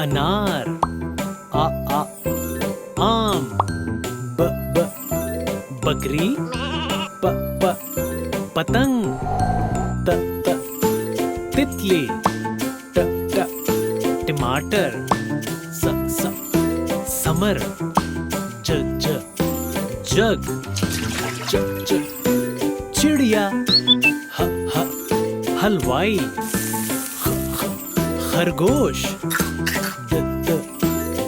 अनार। आ आम। बकरी। पतंग। तितली। टमाटर। समर। जग। चिड़िया। हलवाई। खरगोश।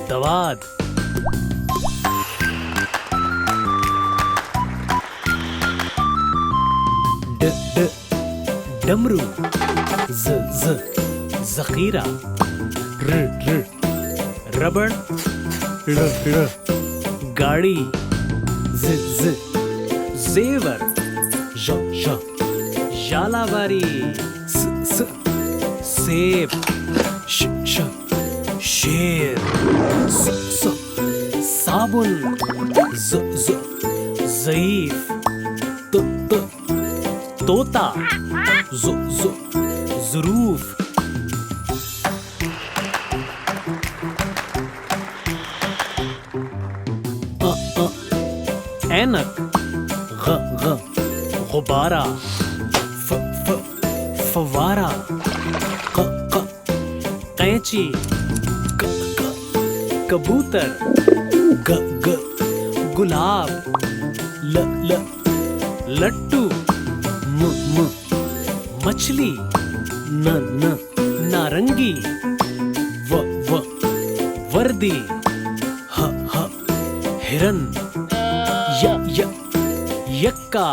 दवाद। डमरू। जखीरा। रबड़। गाड़ी। जेवर। जालाबारी। सेब। शेर। साबुन। ज़ईफ। तोता। ज़ुरूफ। ऐनक। गुब्बारा। फवारा। कैंची। कबूतर। गुलाब। लट्टू। मछली। नारंगी। वर्दी। हिरन। यक्का।